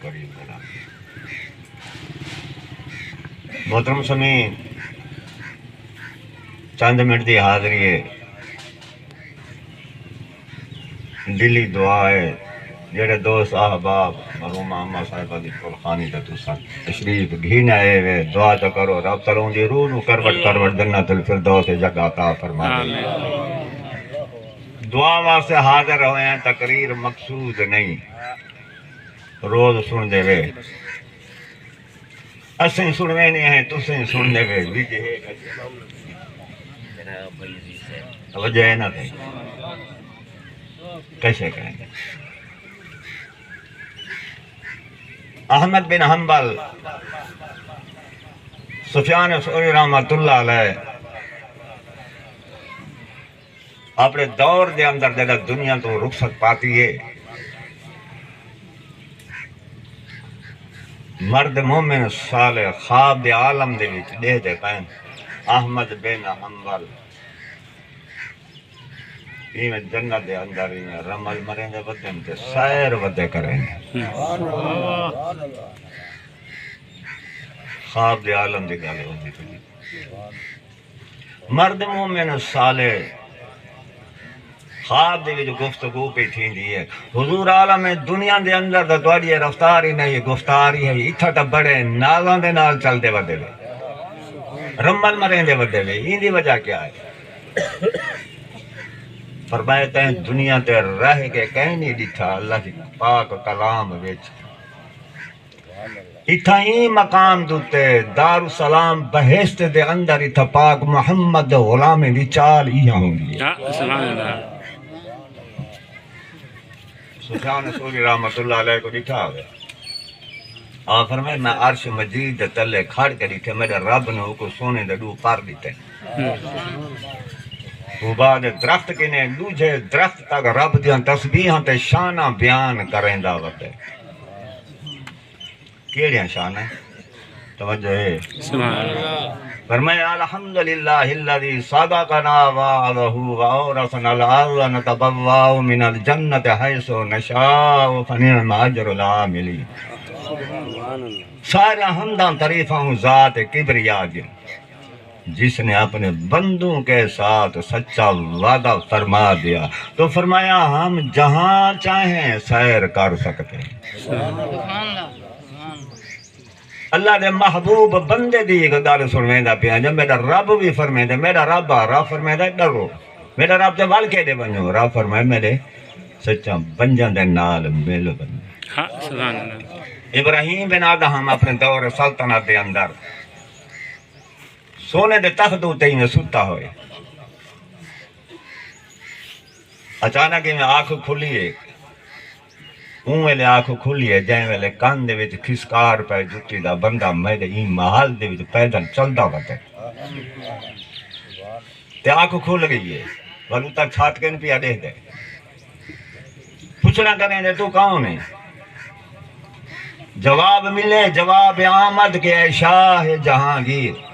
کریم بنا محترم سمین چند منٹ دی حاضری ہے دلی دعا ہے جڑے دوست احباب مرحوم اما صاحبہ دی قربانی تے تساں تشریف گھن آئے وے دعا تو کرو رب تروں دی روح نو کروٹ کروٹ جنت الفردوس جگہ عطا فرما دے دعا واسطے حاضر ہوئے ہیں تقریر مقصود نہیں روز سن دے وے اسیں سنوے نہیں ہیں تسیں سن دے وے توجہ ہے نا تھی کیسے کریں گے احمد بن حنبل سفیان ثوری رحمۃ اللہ علیہ اپنے دور دے اندر جدہ دنیا تو رخصت پاتی ہے مرد مومن صالح خواب دے عالم دے وچ دے دے پین احمد بن حنبل میں جنت دے اندر ہی رمل مریں دے بدن تے سیر ودے کریں خواب دے عالم دے گالے ہوندی تھی مرد مومن صالح خواب دے جو گفتگو پہ تھی دی ہے حضور عالم دنیا دے اندر دا توڑی رفتار ہی نہیں گفتار ہی ہے اتھا تا بڑے نازان دے نال چل دے ودے وے رمل مریں دے ودے وے ان دی وجہ کیا ہے فرمائے تین دنیا تے رہ کے کہیں نہیں دیتھا اللہ کی پاک کلام ویچ اتھا ہی مقام دوتے دار السلام بہشت دے اندر اتھا پاک محمد غلام دی چال ہی ہوں گی سفیان ثوری رحمۃ اللہ علیہ کو دکھا ہوئے آپ فرمائے میں عرش مجید تلے کھڑ کے دیتے میرے رب نے کو سونے دے دو پار دیتے وہ بعد درخت کے نے دوجھے درخت تک رب دیاں تسبیحاں تے شانہ بیان کریں دعوت ہے کیڑیاں شانہ توجہ ہے فرمائے الحمدللہ الذی صدقنا وعدہ وأورثنا الأرض نتبوأ من الجنة حيث نشاء فنعم أجر العاملين سارے حمداں تعریفاں ذات کبریا دی جس نے اپنے بندوں کے ساتھ سچا وعدہ فرما دیا تو فرمایا ہم جہاں چاہیں سیر کر سکتے ہیں اللہ دے محبوب بندے دی ایک گل سنویندا پیا جب میرا رب بھی فرمائے میرا رب فرمائے ڈرو میرا رب تے ول کے دے بنو رب فرمائے میرے سچا بنجاں دے نال مل بنو سبحان اللہ ابراہیم بن آدم اپنے دور سلطنت دے اندر سونے دے تخت تے ہی ستا ہوئے اچانک میں آنکھ کھلی ہے اون ویلے آنکھ کھلی ہے جائیں ویلے کان دے وچ کھسکار پہ جتی دا بندہ میرے ہی محل دے وچ پیدل چلدا وتے تے آنکھ کھل گئی ہے ولو تک چھات کے پیا دیکھ دے پوچھنا کریں دے تو کون ہے جواب ملے جواب آمد کے اے شاہ جہانگیر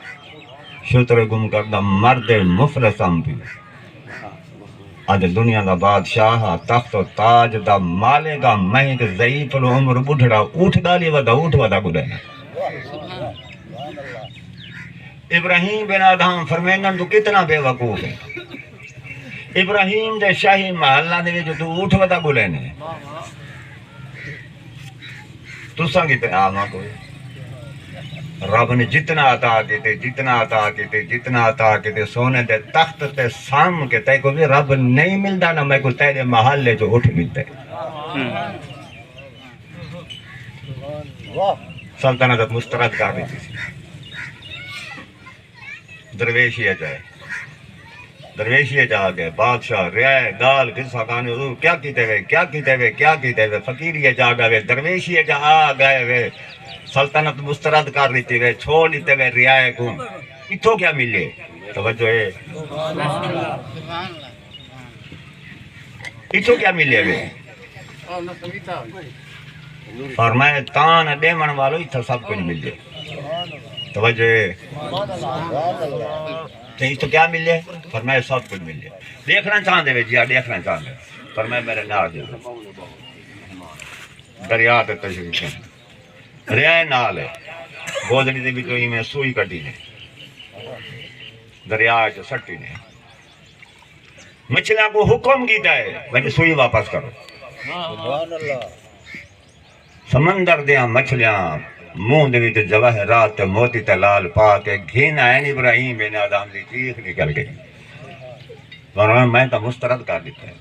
شتر گم کردہ مرد مفلسم بھی آج دنیا دا بادشاہ تخت و تاج دا مالے گا مہنگ ضعیف العمر بڑھڑا اٹھ ڈالی ودا گلے ابراہیم بن آدم فرمینن تو کتنا بے وقوف ہے ابراہیم دے شاہی محلہ دے جو تو اٹھ ودا گلے نے تو سنگی تے آما کوئی رب نے جتنا عطا کیتے سونے دے تخت تے سام کے تے کو بھی رب نہیں ملدا نہ میں کو تیرے محلے جو اٹھ ملتے سلطنت مسترد کر دیتی تھی درویشی جا گئے بادشاہ رائے گال قصہ کہانی حضور کیا کیتے ہوئے فقیری جا گئے درویشی جا گئے ہوئے سلطنت مسترد کر دیتی ہوئے چھوڑ دیتے ہوئے رعایا کو اتھوں کیا ملے توجہ ہے اتھوں کیا ملے ہوئے فرمائے تان ڈیمن والو اتھا سب کچھ ملے توجہ ہے تو کیا ملے فرمائے سب کچھ ملے دیکھنا چاہتے ہوئے جی دیکھنا چاہتے فرمائے میرے نار دے دریا دے تشریف ریا نال ہے گودڑی دے وچوں ہی میں سوئی کٹی نے دریا چ سٹی نے مچھلیاں کو حکم کیتا ہے بھائی سوئی واپس کرو سمندر دیاں مچھلیاں منہ دے وچ جواہرات موتی تے لال پا کے گھن آئے ابراہیم بن آدم دی چیخ نکل گئی فرمایا میں تو مسترد کر دیتا ہے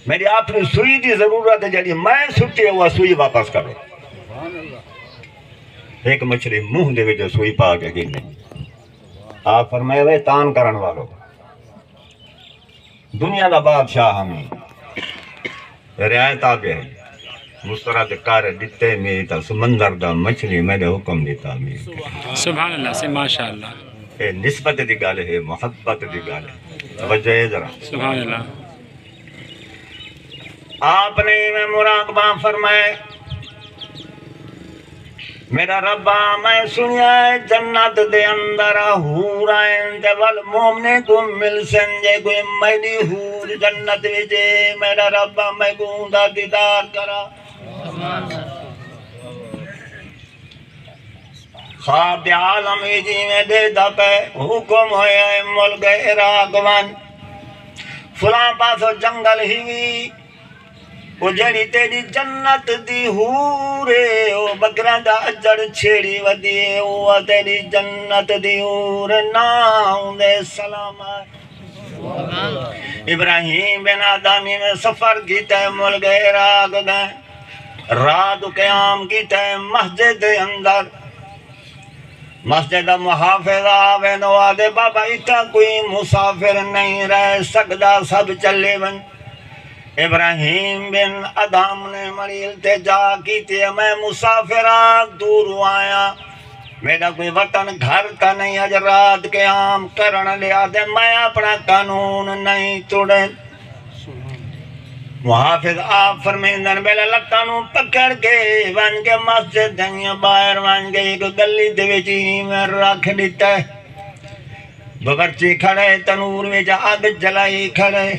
میری اپنی سوئی دی ضرورت ہے جڑی میں سٹی ہے وہ سوئی واپس کرو ایک مچھلی منہ دے وچ سوئی پا کے گھن آپ فرمائے وے تان کرن والو دنیا دا بادشاہ ہمیں رعایت آگے مسترد کر دیتے میں تا سمندر دا مچھلی میرے حکم دیتا میں سبحان اللہ سے ماشاءاللہ اے نسبت دی گل ہے محبت دی گل ہے توجہ ہے ذرا سبحان اللہ آپ نے میں مراقبہ فرمائے میرا ربا میں سنیا ہے جنت دے اندر حور آئیں تے والمومنے کو مل سنجے کوئی میری حور جنت ویجے میرا ربا میں گوندا دیدار کرا خواب عالم جی میں دے دا پہ حکم ہویا ہے ملک عراق ون فلاں پاسو جنگل ہی وہ جڑی تیری جنت دی حورے او بکرا دا اجڑ چھیڑی ودیے او تیری جنت دی حور نام دے سلامت ابراہیم بن آدمی نے سفر کیتا ہے ملک عراق گئے رات قیام کیتا ہے مسجد اندر مسجد محافظ آوے نو آدھے بابا اتنا کوئی مسافر نہیں رہ سکتا سب چلے بن ابراہیم بن ادم نے مریل تے جا کیتے میں مسافرات دور آیا میرا کوئی وطن گھر کا نہیں اج رات قیام کرن لیا دے میں اپنا قانون نہیں توڑے محافظ آپ فرمیندن بیلے لکانوں پکڑ کے بن کے مسجد دنیا باہر بن کے ایک گلی دے وچی میں رکھ دیتا ہے بغرچی کھڑے تنور میں جا آگ جلائی کھڑے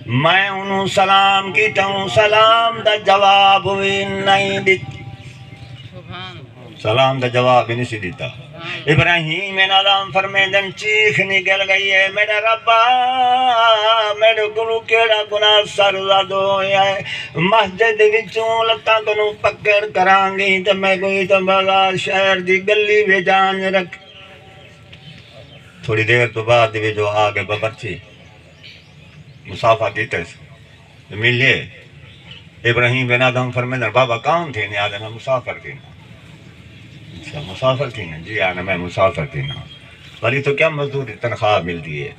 میں انہوں سلام کیتا ہوں سلام دا جواب بھی نہیں دیتا سلام دا جواب بھی نہیں دیتا ابراہیم نظام فرمیدن چیخ نکل گئی ہے میرا ربا میرے گلو کیڑا گناہ سرزد ہویا ہے مسجد وچوں لتا کنوں پکڑ کرانگی تو میں کوئی تو بازار شہر دی گلی بھی جان رکھ تھوڑی دیر تو بعد بھی جو آگے ببرچی مسافہ کیتے سے ملیے ابراہیم بن آدم فرمیدن بابا کون تھی نہیں آدھے میں مسافر تھی نا اچھا مسافر تھی نا جی آنا میں مسافر تھی نا ولی تو کیا مزدوری تنخواہ ملتی ہے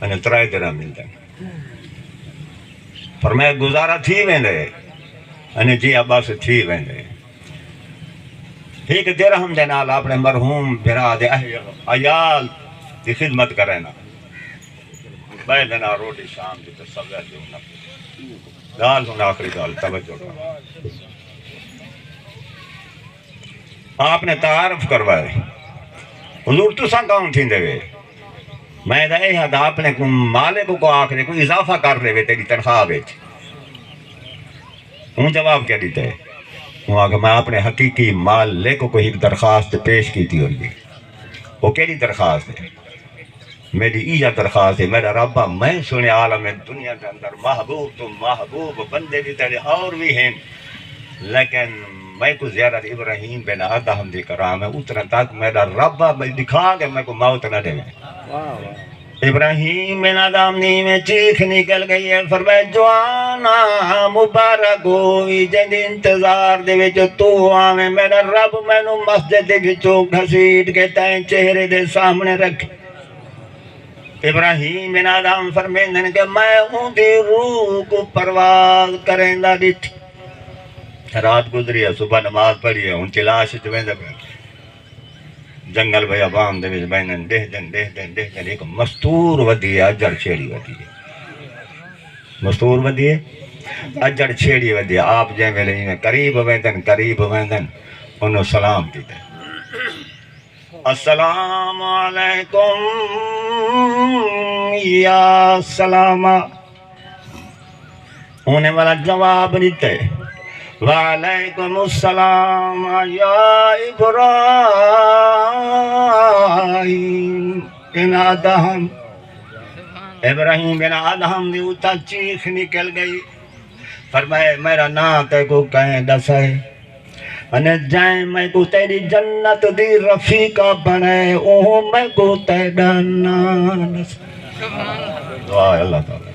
میں نے 3 درہم ملتا ہے فرمایا گزارا تھی ویندے انہیں جی ابا سے تھی ویندے ایک درہم دے نال اپنے مرحوم بھرا دے عیال دی خدمت کرے نا بے دینا روٹی شام دی تصویر جو نا دال ہوں آخری دال توجہ کرو آپ نے تعارف کروائے حضور تو ساں کون تھی دے وے میں دے حد آپ نے مالک کو آخری کوئی اضافہ کر رہے وے تیری تنخواہ بیچ ہوں جواب کیا دیتے ہیں وہ آگے میں اپنے حقیقی مالک کو ایک درخواست پیش کی تھی ہوئی وہ کیلی درخواست ہے میری ایجا درخواست ہے میرا ربا میں سنے عالم دنیا کے اندر محبوب تو محبوب بندے بھی تیرے اور بھی ہیں لیکن میں کو زیارت ابراہیم بن آدم دی کرام ہے اتنا تک میرا ربا میں دکھا کہ میں کو موت نہ دے ابراہیم بن آدم نی میں چیخ نکل گئی ہے فرمائے جوانا مبارک ہوئی جن انتظار دے وچ تو آویں میرا رب میں نو مسجد دے وچوں گھسیٹ کے تائیں چہرے دے سامنے رکھ ابراہیم بن آدم فرمیندن کہ میں ہوں دی روح کو پرواز کریں دا ڈٹھ رات گزری ہے صبح نماز پڑھی ہے ان کی لاش چویندہ پہ جنگل بھئی عوام دے بینن دہ دن ایک مستور ودی ہے اجڑ چھیڑی ودی ہے مستور ودی ہے اجڑ چھیڑی ودی ہے آپ جائیں میں لئے قریب ویندن انہوں سلام کی دے السلام علیکم یا سلامہ ہونے والا جواب دیتے وعلیکم السلام یا ابراہیم بن ادہم ابراہیم بن ادہم دی اتا چیخ نکل گئی فرمائے میرا نام تے کو کہیں دسے انے جائیں میں کو تیری جنت دی رفیقہ بنے اوہ میں کو تیرا نام دسے دعا اللہ تعالی